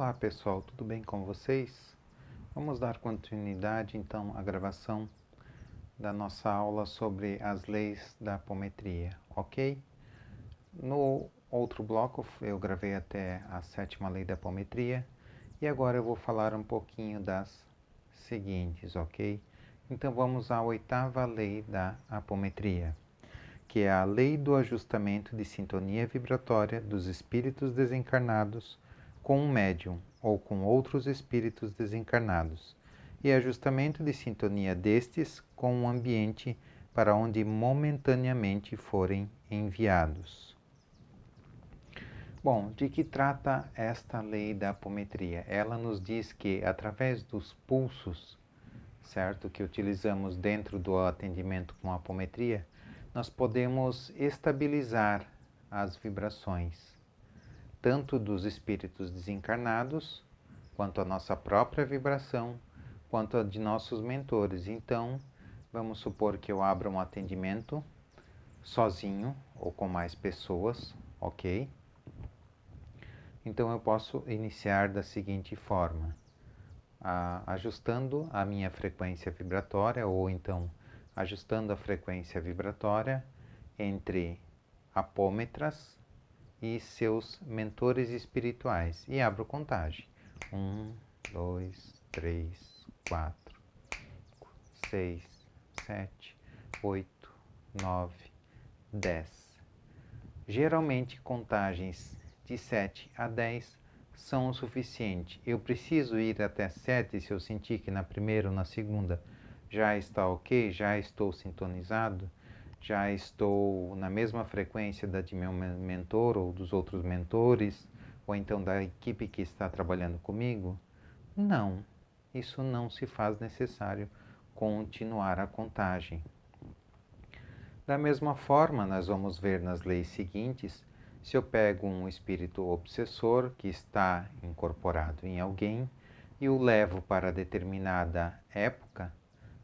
Olá pessoal, tudo bem com vocês? Vamos dar continuidade então à gravação da nossa aula sobre as leis da apometria, ok? No outro bloco eu gravei até a sétima lei da apometria e agora eu vou falar um pouquinho das seguintes, ok? Então vamos à oitava lei da apometria, que é a lei do ajustamento de sintonia vibratória dos espíritos desencarnados com um médium ou com outros espíritos desencarnados, e ajustamento de sintonia destes com o ambiente para onde momentaneamente forem enviados. Bom, de que trata esta lei da apometria? Ela nos diz que através dos pulsos, certo, que utilizamos dentro do atendimento com apometria, nós podemos estabilizar as vibrações, tanto dos espíritos desencarnados, quanto a nossa própria vibração, quanto a de nossos mentores. Então, vamos supor que eu abra um atendimento sozinho ou com mais pessoas, ok? Então, eu posso iniciar da seguinte forma: ajustando a minha frequência vibratória, ou então ajustando a frequência vibratória entre apômetras e seus mentores espirituais. E abro contagem. 1, 2, 3, 4, 6, 7, 8, 9, 10. Geralmente, contagens de 7 a 10 são o suficiente. Eu preciso ir até 7 se eu sentir que na primeira ou na segunda já está ok, já estou sintonizado, já estou na mesma frequência da de meu mentor ou dos outros mentores, ou então da equipe que está trabalhando comigo? Não, isso não se faz necessário continuar a contagem. Da mesma forma, nós vamos ver nas leis seguintes, se eu pego um espírito obsessor que está incorporado em alguém e o levo para determinada época,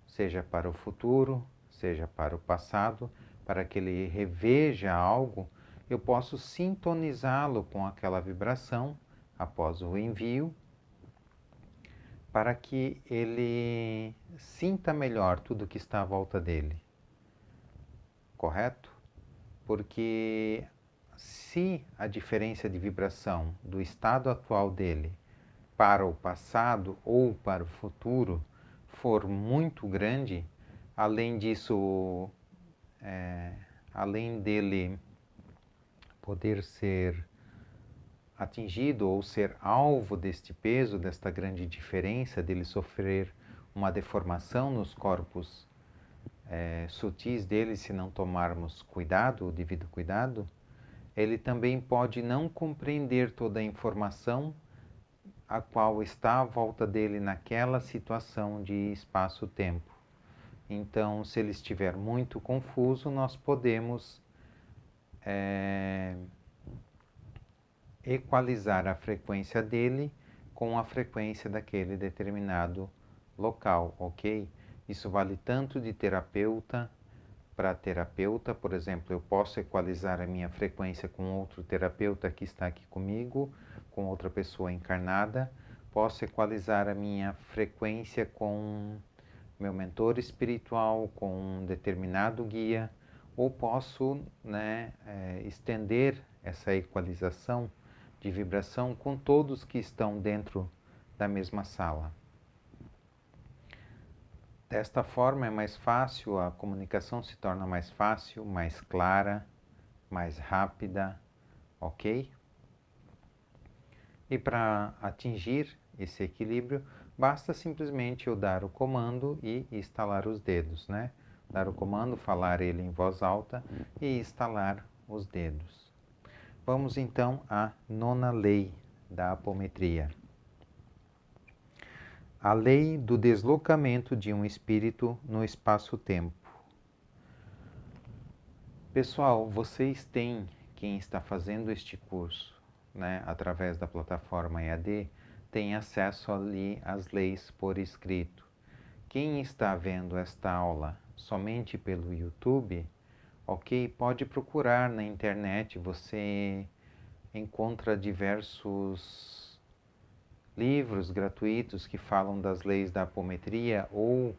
seja para o futuro, seja para o passado, para que ele reveja algo, eu posso sintonizá-lo com aquela vibração após o envio, para que ele sinta melhor tudo que está à volta dele. Correto? Porque se a diferença de vibração do estado atual dele para o passado ou para o futuro for muito grande, além disso, além dele poder ser atingido ou ser alvo deste peso, desta grande diferença, dele sofrer uma deformação nos corpos sutis dele, se não tomarmos cuidado, o devido cuidado, ele também pode não compreender toda a informação a qual está à volta dele naquela situação de espaço-tempo. Então, se ele estiver muito confuso, nós podemos equalizar a frequência dele com a frequência daquele determinado local, ok? Isso vale tanto de terapeuta para terapeuta. Por exemplo, eu posso equalizar a minha frequência com outro terapeuta que está aqui comigo, com outra pessoa encarnada. Posso equalizar a minha frequência com meu mentor espiritual, com um determinado guia, ou posso estender essa equalização de vibração com todos que estão dentro da mesma sala. Desta forma é mais fácil, a comunicação se torna mais fácil, mais clara, mais rápida, ok? E para atingir esse equilíbrio, basta simplesmente eu dar o comando e estalar os dedos, né? Dar o comando, falar ele em voz alta e estalar os dedos. Vamos então à nona lei da apometria. A lei do deslocamento de um espírito no espaço-tempo. Pessoal, vocês têm, quem está fazendo este curso, né, através da plataforma EAD, tem acesso ali às leis por escrito. Quem está vendo esta aula somente pelo YouTube, ok, pode procurar na internet, você encontra diversos livros gratuitos que falam das leis da apometria, ou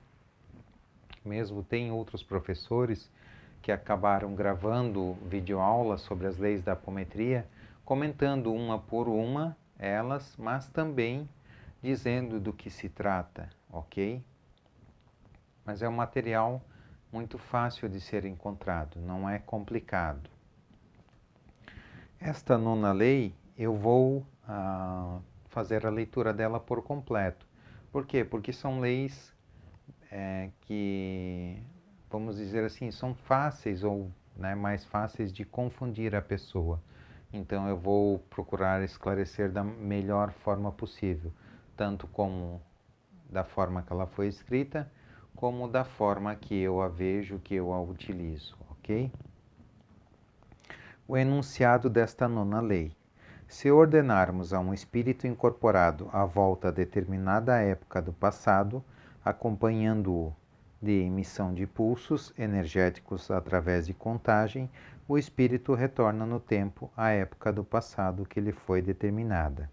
mesmo tem outros professores que acabaram gravando videoaulas sobre as leis da apometria, comentando uma por uma elas, mas também dizendo do que se trata, ok? Mas é um material muito fácil de ser encontrado, não é complicado. Esta nona lei, eu vou fazer a leitura dela por completo. Por quê? Porque são leis que, vamos dizer assim, são fáceis ou mais fáceis de confundir a pessoa. Então eu vou procurar esclarecer da melhor forma possível, tanto como da forma que ela foi escrita, como da forma que eu a vejo, que eu a utilizo, ok? O enunciado desta nona lei. Se ordenarmos a um espírito incorporado a volta a determinada época do passado, acompanhando-o de emissão de pulsos energéticos através de contagem, o espírito retorna no tempo à época do passado que lhe foi determinada.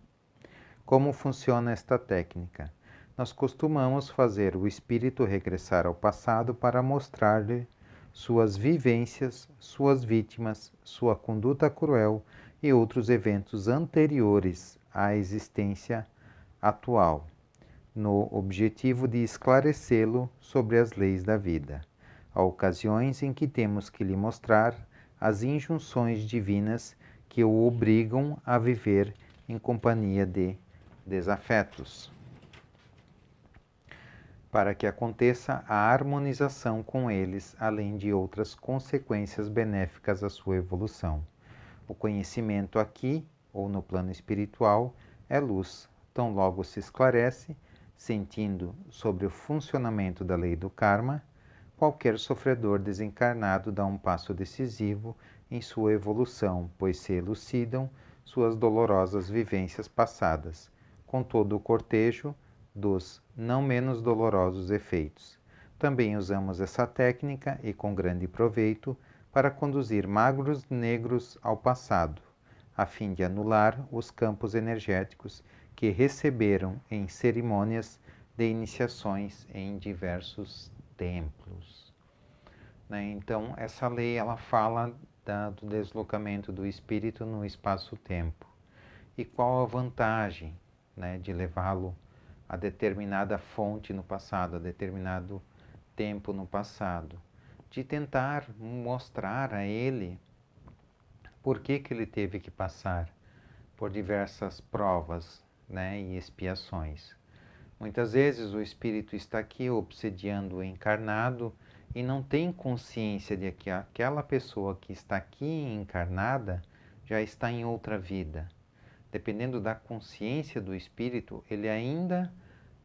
Como funciona esta técnica? Nós costumamos fazer o espírito regressar ao passado para mostrar-lhe suas vivências, suas vítimas, sua conduta cruel e outros eventos anteriores à existência atual, no objetivo de esclarecê-lo sobre as leis da vida. Há ocasiões em que temos que lhe mostrar as injunções divinas que o obrigam a viver em companhia de desafetos, para que aconteça a harmonização com eles, além de outras consequências benéficas à sua evolução. O conhecimento aqui, ou no plano espiritual, é luz. Tão logo se esclarece, sentindo sobre o funcionamento da lei do karma, qualquer sofredor desencarnado dá um passo decisivo em sua evolução, pois se elucidam suas dolorosas vivências passadas, com todo o cortejo dos não menos dolorosos efeitos. Também usamos essa técnica, e com grande proveito, para conduzir magros negros ao passado, a fim de anular os campos energéticos que receberam em cerimônias de iniciações em diversos templos. Então, essa lei ela fala do deslocamento do espírito no espaço-tempo. E qual a vantagem de levá-lo a determinada fonte no passado, a determinado tempo no passado? De tentar mostrar a ele por que ele teve que passar por diversas provas e expiações. Muitas vezes o espírito está aqui obsediando o encarnado e não tem consciência de que aquela pessoa que está aqui encarnada já está em outra vida. Dependendo da consciência do espírito, ele ainda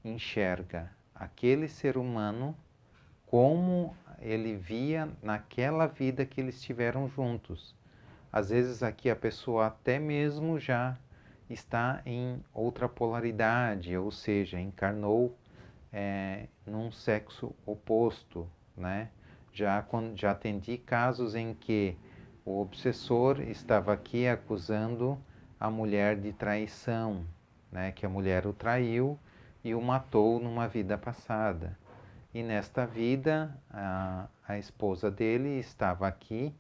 enxerga aquele ser humano como ele via naquela vida que eles tiveram juntos. Às vezes aqui a pessoa até mesmo já está em outra polaridade, ou seja, encarnou num sexo oposto, Já atendi casos em que o obsessor estava aqui acusando a mulher de traição, que a mulher o traiu e o matou numa vida passada. E nesta vida, a esposa dele estava aqui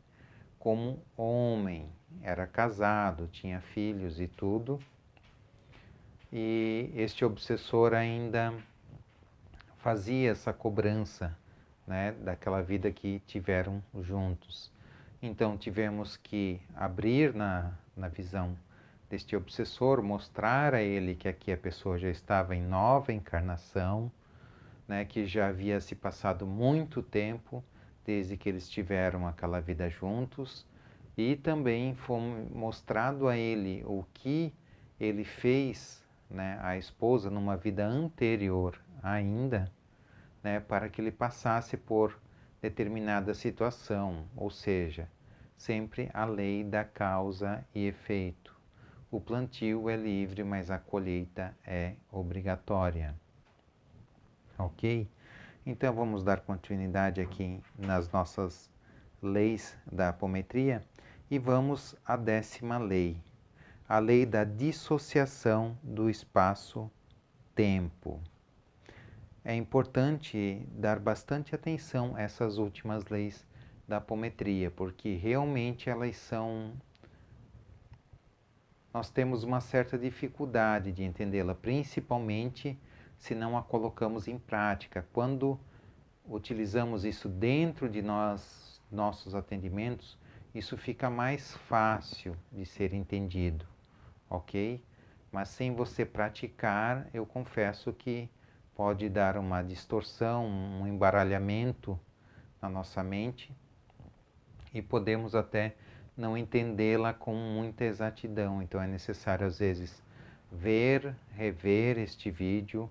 como homem, era casado, tinha filhos e tudo. E este obsessor ainda fazia essa cobrança, daquela vida que tiveram juntos. Então tivemos que abrir na visão deste obsessor, mostrar a ele que aqui a pessoa já estava em nova encarnação, que já havia se passado muito tempo desde que eles tiveram aquela vida juntos, e também foi mostrado a ele o que ele fez à esposa numa vida anterior ainda, para que ele passasse por determinada situação, ou seja, sempre a lei da causa e efeito. O plantio é livre, mas a colheita é obrigatória. Ok? Então vamos dar continuidade aqui nas nossas leis da apometria e vamos à 10ª lei. a lei da dissociação do espaço-tempo. É importante dar bastante atenção a essas últimas leis da apometria, porque realmente nós temos uma certa dificuldade de entendê-la, principalmente se não a colocamos em prática. Quando utilizamos isso dentro de nossos atendimentos, isso fica mais fácil de ser entendido, ok? Mas sem você praticar, eu confesso que pode dar uma distorção, um embaralhamento na nossa mente e podemos até não entendê-la com muita exatidão. Então é necessário às vezes ver, rever este vídeo,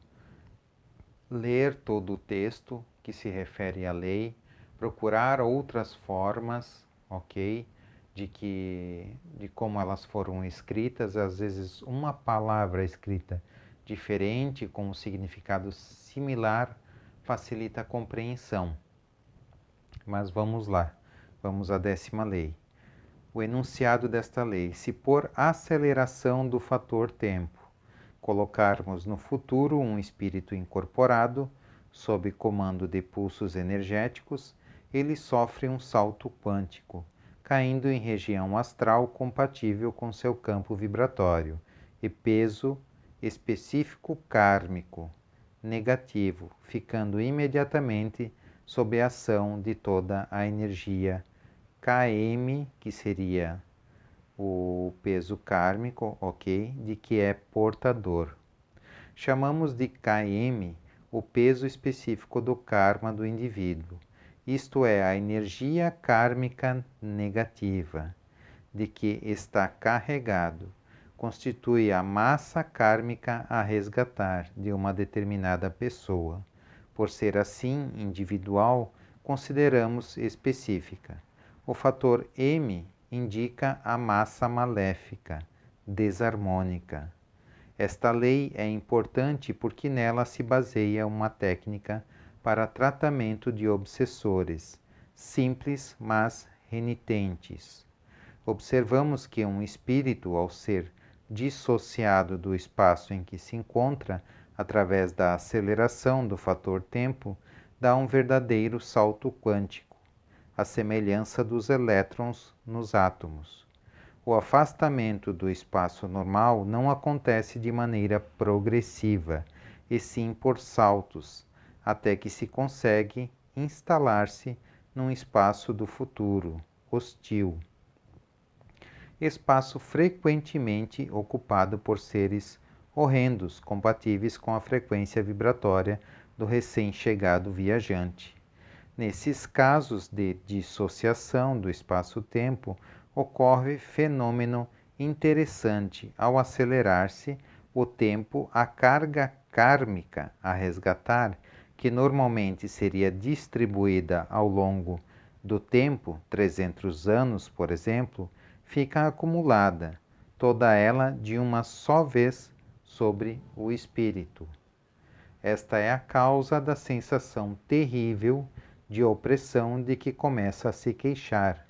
ler todo o texto que se refere à lei, procurar outras formas, ok? De como elas foram escritas, às vezes uma palavra escrita diferente, com um significado similar, facilita a compreensão. Mas vamos lá, vamos à 10ª lei. O enunciado desta lei: se por aceleração do fator tempo colocarmos no futuro um espírito incorporado, sob comando de pulsos energéticos, ele sofre um salto quântico, caindo em região astral compatível com seu campo vibratório e peso específico kármico negativo, ficando imediatamente sob a ação de toda a energia km, que seria o peso kármico, ok, de que é portador. Chamamos de km o peso específico do karma do indivíduo, isto é, a energia kármica negativa de que está carregado, constitui a massa kármica a resgatar de uma determinada pessoa. Por ser assim individual, consideramos específica. O fator M indica a massa maléfica, desarmônica. Esta lei é importante porque nela se baseia uma técnica para tratamento de obsessores, simples mas renitentes. Observamos que um espírito, ao ser dissociado do espaço em que se encontra, através da aceleração do fator tempo, dá um verdadeiro salto quântico, à semelhança dos elétrons nos átomos. O afastamento do espaço normal não acontece de maneira progressiva, e sim por saltos, até que se consegue instalar-se num espaço do futuro, hostil. Espaço frequentemente ocupado por seres horrendos, compatíveis com a frequência vibratória do recém-chegado viajante. Nesses casos de dissociação do espaço-tempo, ocorre fenômeno interessante ao acelerar-se o tempo, a carga kármica a resgatar, que normalmente seria distribuída ao longo do tempo, 300 anos, por exemplo, fica acumulada, toda ela de uma só vez sobre o espírito. Esta é a causa da sensação terrível de opressão de que começa a se queixar.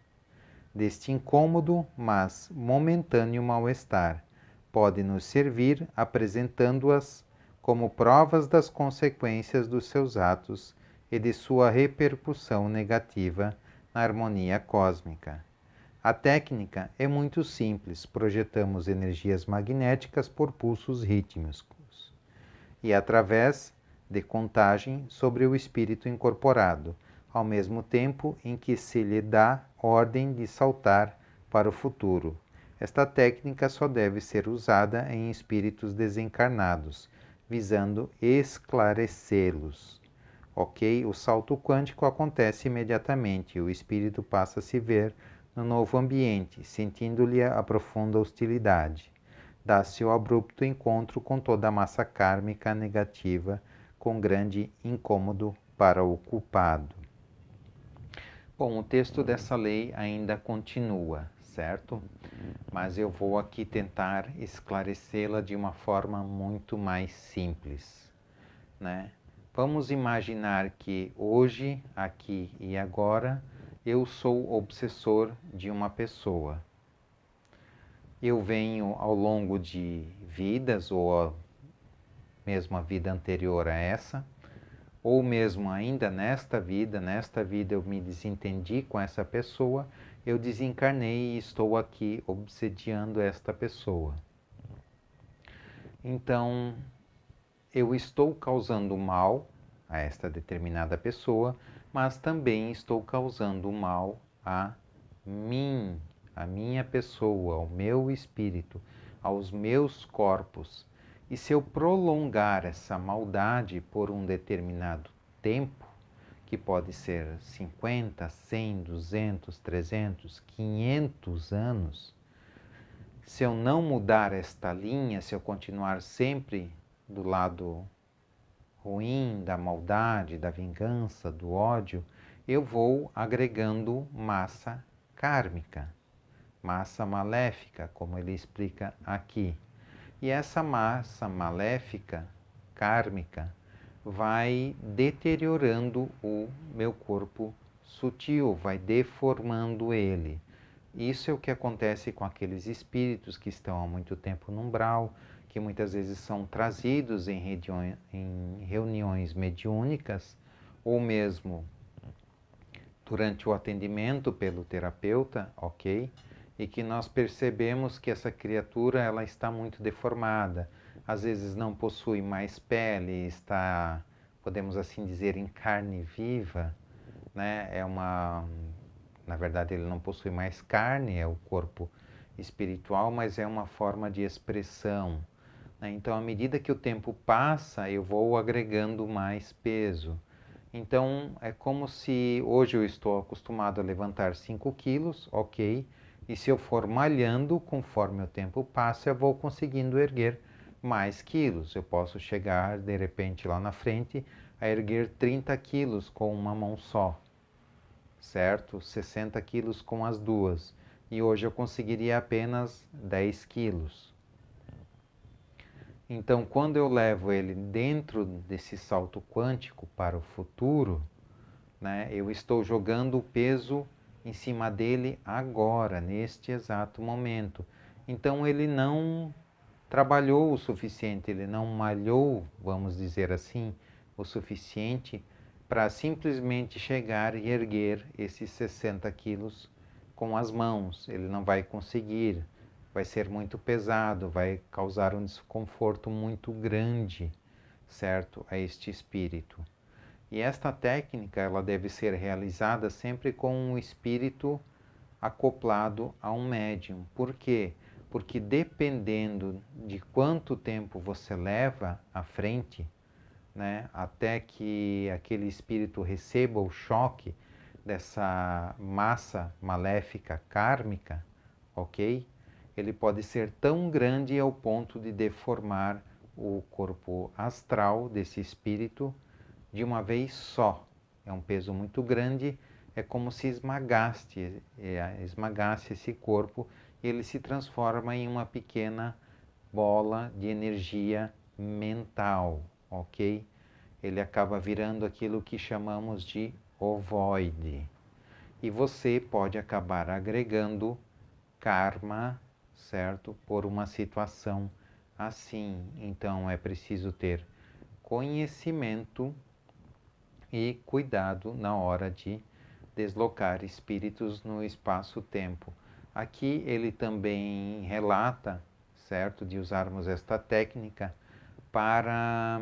Deste incômodo, mas momentâneo mal-estar, pode nos servir apresentando-as como provas das consequências dos seus atos e de sua repercussão negativa na harmonia cósmica. A técnica é muito simples, projetamos energias magnéticas por pulsos rítmicos e através de contagem sobre o espírito incorporado, ao mesmo tempo em que se lhe dá ordem de saltar para o futuro. Esta técnica só deve ser usada em espíritos desencarnados, visando esclarecê-los. Ok? O salto quântico acontece imediatamente, o espírito passa a se ver no novo ambiente, sentindo-lhe a profunda hostilidade. Dá-se o abrupto encontro com toda a massa kármica negativa, com grande incômodo para o culpado. Bom, o texto dessa lei ainda continua, certo? Mas eu vou aqui tentar esclarecê-la de uma forma muito mais simples, né? Vamos imaginar que hoje, aqui e agora, eu sou obsessor de uma pessoa. eu venho ao longo de vidas, ou mesmo a vida anterior a essa, ou mesmo ainda nesta vida eu me desentendi com essa pessoa, eu desencarnei e estou aqui obsediando esta pessoa. Então, eu estou causando mal a esta determinada pessoa, mas também estou causando mal a mim, a minha pessoa, ao meu espírito, aos meus corpos. E se eu prolongar essa maldade por um determinado tempo, que pode ser 50, 100, 200, 300, 500 anos, se eu não mudar esta linha, se eu continuar sempre do lado ruim, da maldade, da vingança, do ódio, eu vou agregando massa kármica, massa maléfica, como ele explica aqui. E essa massa maléfica, kármica, vai deteriorando o meu corpo sutil, vai deformando ele. Isso é o que acontece com aqueles espíritos que estão há muito tempo no umbral, que muitas vezes são trazidos em reuniões mediúnicas, ou mesmo durante o atendimento pelo terapeuta, ok? E que nós percebemos que essa criatura ela está muito deformada, às vezes não possui mais pele, está, podemos assim dizer, em carne viva, né? Na verdade, ele não possui mais carne, é o corpo espiritual, mas é uma forma de expressão, né? Então, à medida que o tempo passa, eu vou agregando mais peso. Então, é como se hoje eu estou acostumado a levantar 5 quilos, ok, e se eu for malhando, conforme o tempo passa, eu vou conseguindo erguer mais quilos. Eu posso chegar, de repente, lá na frente, a erguer 30 quilos com uma mão só, certo? 60 quilos com as duas. E hoje eu conseguiria apenas 10 quilos. Então, quando eu levo ele dentro desse salto quântico para o futuro, né, eu estou jogando o peso em cima dele agora, neste exato momento. Então, ele não trabalhou o suficiente, ele não malhou, vamos dizer assim, o suficiente para simplesmente chegar e erguer esses 60 quilos com as mãos. Ele não vai conseguir, vai ser muito pesado, vai causar um desconforto muito grande, certo, a este espírito. E esta técnica ela deve ser realizada sempre com um espírito acoplado a um médium. Por quê? Porque dependendo de quanto tempo você leva à frente, né, até que aquele espírito receba o choque dessa massa maléfica kármica, ok? Ele pode ser tão grande ao ponto de deformar o corpo astral desse espírito de uma vez só. É um peso muito grande, é como se esmagasse esse corpo e ele se transforma em uma pequena bola de energia mental, ok? Ele acaba virando aquilo que chamamos de ovoide. E você pode acabar agregando karma, certo? Por uma situação assim. Então é preciso ter conhecimento e cuidado na hora de deslocar espíritos no espaço-tempo. Aqui ele também relata, certo, de usarmos esta técnica para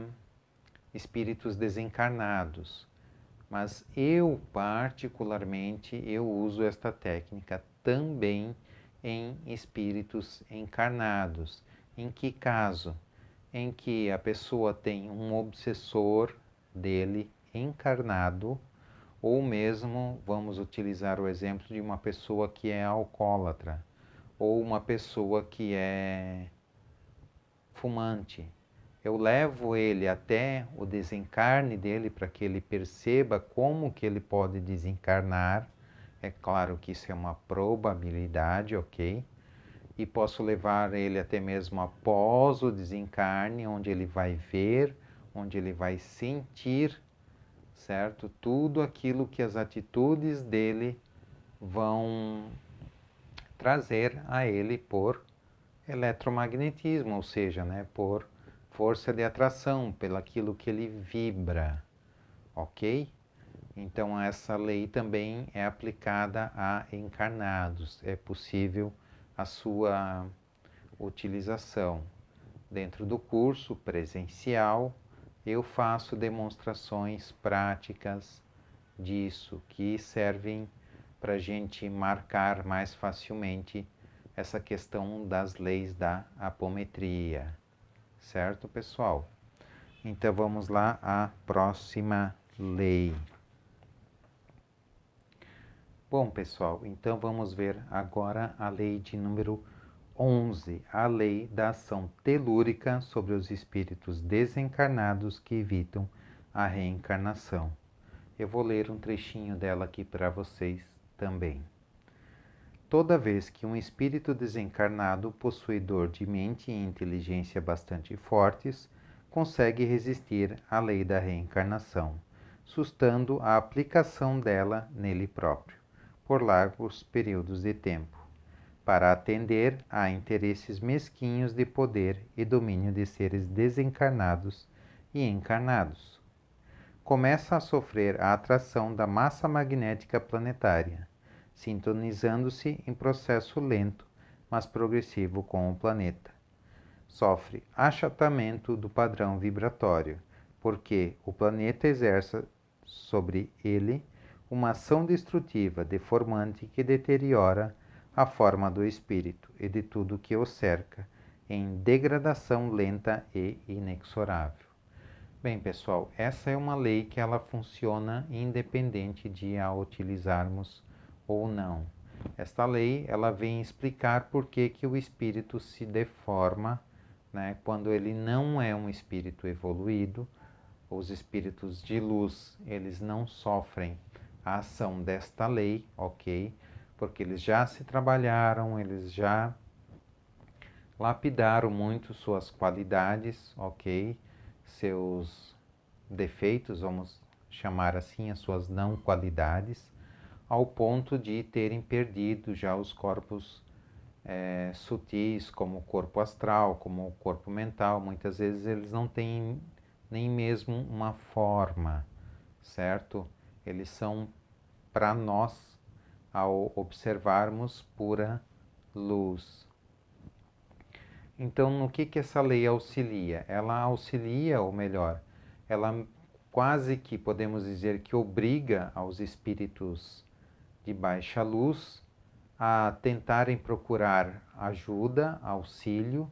espíritos desencarnados. Mas eu particularmente eu uso esta técnica também em espíritos encarnados. Em que caso? Em que a pessoa tem um obsessor dele encarnado, ou mesmo vamos utilizar o exemplo de uma pessoa que é alcoólatra, ou uma pessoa que é fumante. Eu levo ele até o desencarne dele para que ele perceba como que ele pode desencarnar. É claro que isso é uma probabilidade, ok? E posso levar ele até mesmo após o desencarne, onde ele vai ver, onde ele vai sentir, certo? Tudo aquilo que as atitudes dele vão trazer a ele por eletromagnetismo, ou seja, né, por força de atração, pelo aquilo que ele vibra, ok? Então essa lei também é aplicada a encarnados, é possível a sua utilização. Dentro do curso presencial, eu faço demonstrações práticas disso que servem para a gente marcar mais facilmente essa questão das leis da apometria, certo, pessoal? Então vamos lá à próxima lei. Bom, pessoal, então vamos ver agora a lei de número 11, a lei da ação telúrica sobre os espíritos desencarnados que evitam a reencarnação. Eu vou ler um trechinho dela aqui para vocês também. Toda vez que um espírito desencarnado, possuidor de mente e inteligência bastante fortes, consegue resistir à lei da reencarnação, sustando a aplicação dela nele próprio, por largos períodos de tempo, para atender a interesses mesquinhos de poder e domínio de seres desencarnados e encarnados, começa a sofrer a atração da massa magnética planetária, sintonizando-se em processo lento, mas progressivo com o planeta. Sofre achatamento do padrão vibratório, porque o planeta exerce sobre ele uma ação destrutiva, deformante que deteriora a forma do espírito e de tudo que o cerca, em degradação lenta e inexorável. Bem, pessoal, essa é uma lei que ela funciona independente de a utilizarmos ou não. Esta lei, ela vem explicar por que o espírito se deforma, né, quando ele não é um espírito evoluído. Os espíritos de luz, eles não sofrem a ação desta lei, ok? Porque eles já se trabalharam, eles já lapidaram muito suas qualidades, ok? Seus defeitos, vamos chamar assim, as suas não qualidades, ao ponto de terem perdido já os corpos sutis, como o corpo astral, como o corpo mental. Muitas vezes eles não têm nem mesmo uma forma, certo? Eles são, para nós, ao observarmos, pura luz. Então, no que essa lei auxilia? Ela auxilia, ou melhor, ela quase que podemos dizer que obriga aos espíritos de baixa luz a tentarem procurar ajuda, auxílio,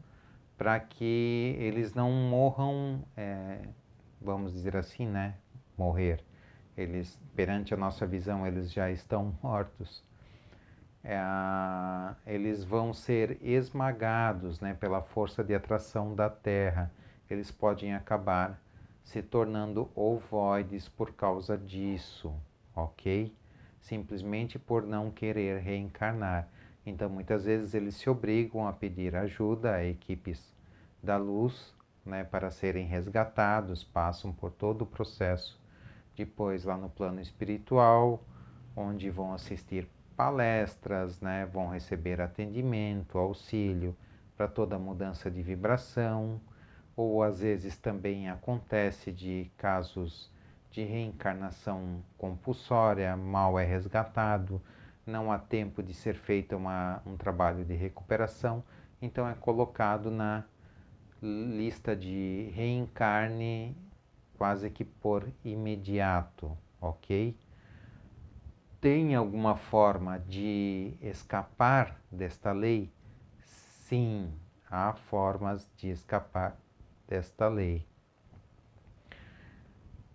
para que eles não morram, vamos dizer assim, né? Morrer. Eles, perante a nossa visão, eles já estão mortos. Eles vão ser esmagados, né, pela força de atração da Terra. Eles podem acabar se tornando ovoides por causa disso, ok? Simplesmente por não querer reencarnar. Então, muitas vezes eles se obrigam a pedir ajuda a equipes da luz, né, para serem resgatados, passam por todo o processo. Depois, lá no plano espiritual, onde vão assistir palestras, né, vão receber atendimento, auxílio para toda mudança de vibração, ou às vezes também acontece de casos de reencarnação compulsória, mal é resgatado, não há tempo de ser feito um trabalho de recuperação, então é colocado na lista de reencarne quase que por imediato, ok? Tem alguma forma de escapar desta lei? Sim, há formas de escapar desta lei.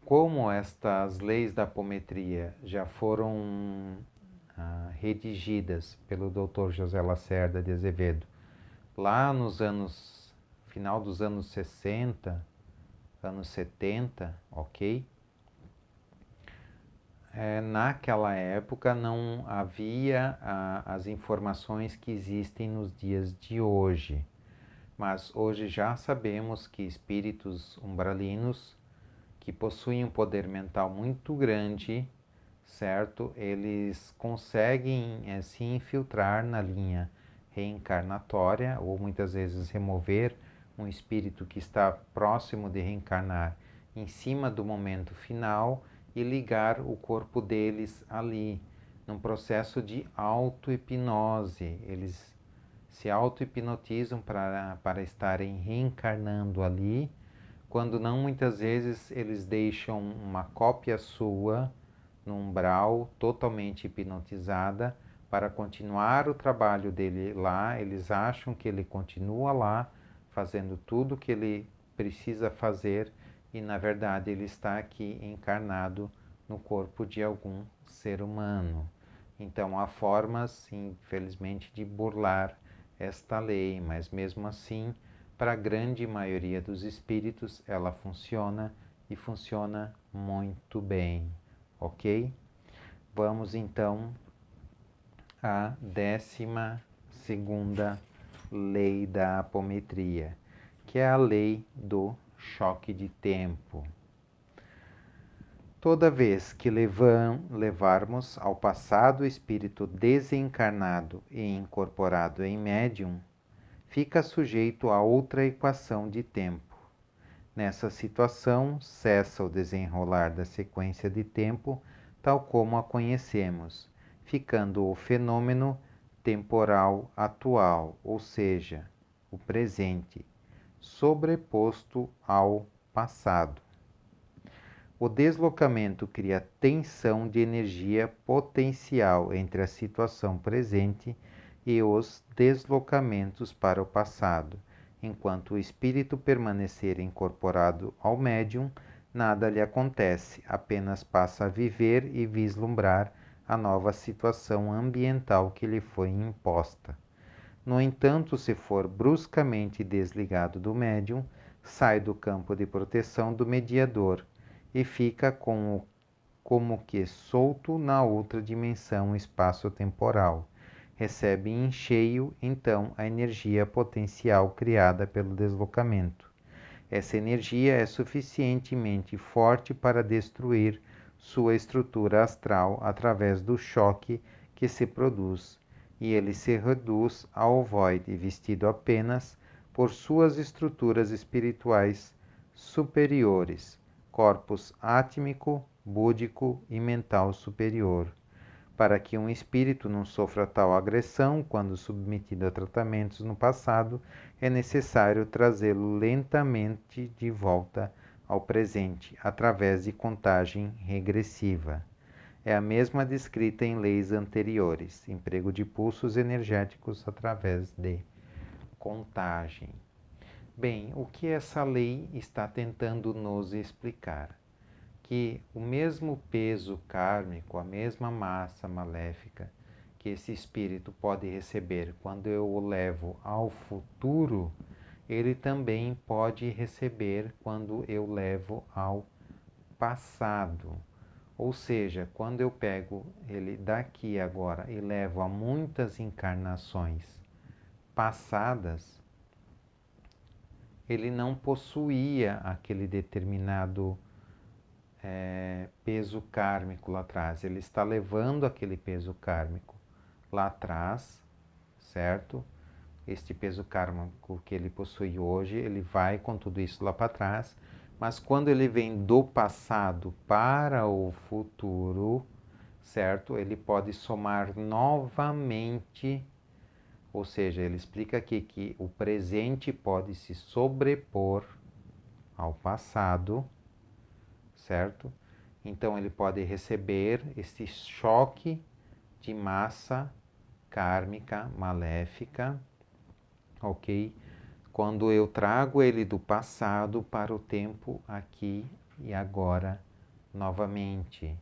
Como estas leis da apometria já foram redigidas pelo Dr. José Lacerda de Azevedo lá final dos anos 60, anos 70, ok? Naquela época não havia as informações que existem nos dias de hoje, mas hoje já sabemos que espíritos umbralinos que possuem um poder mental muito grande, certo? Eles conseguem se infiltrar na linha reencarnatória, ou muitas vezes remover um espírito que está próximo de reencarnar em cima do momento final e ligar o corpo deles ali, num processo de auto-hipnose. Eles se auto-hipnotizam para estarem reencarnando ali, quando não, muitas vezes eles deixam uma cópia sua no umbral, totalmente hipnotizada, para continuar o trabalho dele lá. Eles acham que ele continua lá, fazendo tudo o que ele precisa fazer, e na verdade ele está aqui encarnado no corpo de algum ser humano. Então há formas, infelizmente, de burlar esta lei, mas mesmo assim, para a grande maioria dos espíritos, ela funciona e funciona muito bem, ok? Vamos então à 12ª lei da apometria, que é a lei do choque de tempo. Toda vez que levarmos ao passado o espírito desencarnado e incorporado em médium, fica sujeito a outra equação de tempo. Nessa situação, cessa o desenrolar da sequência de tempo, tal como a conhecemos, ficando o fenômeno temporal atual, ou seja, o presente, sobreposto ao passado. O deslocamento cria tensão de energia potencial entre a situação presente e os deslocamentos para o passado. Enquanto o espírito permanecer incorporado ao médium, nada lhe acontece, apenas passa a viver e vislumbrar a nova situação ambiental que lhe foi imposta. No entanto, se for bruscamente desligado do médium, sai do campo de proteção do mediador e fica como que solto na outra dimensão espaço-temporal. Recebe em cheio, então, a energia potencial criada pelo deslocamento. Essa energia é suficientemente forte para destruir sua estrutura astral através do choque que se produz, e ele se reduz ao ovoide, vestido apenas por suas estruturas espirituais superiores, corpus átmico, búdico e mental superior. Para que um espírito não sofra tal agressão quando submetido a tratamentos no passado, é necessário trazê-lo lentamente de volta ao presente, através de contagem regressiva. É a mesma descrita em leis anteriores, emprego de pulsos energéticos através de contagem. Bem, o que essa lei está tentando nos explicar? Que o mesmo peso kármico, a mesma massa maléfica que esse espírito pode receber quando eu o levo ao futuro, ele também pode receber quando eu levo ao passado. Ou seja, quando eu pego ele daqui agora e levo a muitas encarnações passadas, ele não possuía aquele determinado peso kármico lá atrás. Ele está levando aquele peso kármico lá atrás, certo? Este peso kármico que ele possui hoje, ele vai com tudo isso lá para trás, mas quando ele vem do passado para o futuro, certo? Ele pode somar novamente, ou seja, ele explica aqui que o presente pode se sobrepor ao passado, certo? Então ele pode receber esse choque de massa kármica maléfica, ok? Quando eu trago ele do passado para o tempo aqui e agora novamente.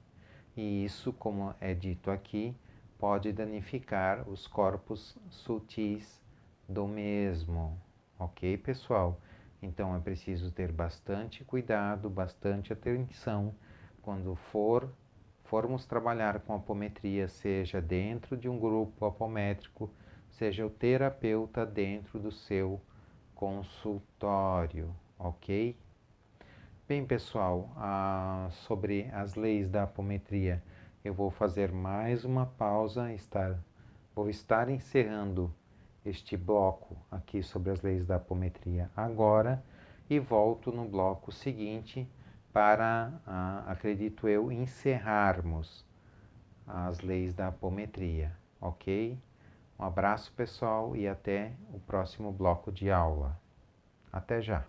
E isso, como é dito aqui, pode danificar os corpos sutis do mesmo, ok, pessoal? Então é preciso ter bastante cuidado, bastante atenção quando formos trabalhar com apometria, seja dentro de um grupo apométrico, seja o terapeuta dentro do seu consultório, ok? Bem, pessoal, sobre as leis da apometria, eu vou fazer mais uma pausa, vou estar encerrando este bloco aqui sobre as leis da apometria agora e volto no bloco seguinte para, acredito eu, encerrarmos as leis da apometria, ok? Um abraço, pessoal, e até o próximo bloco de aula. Até já!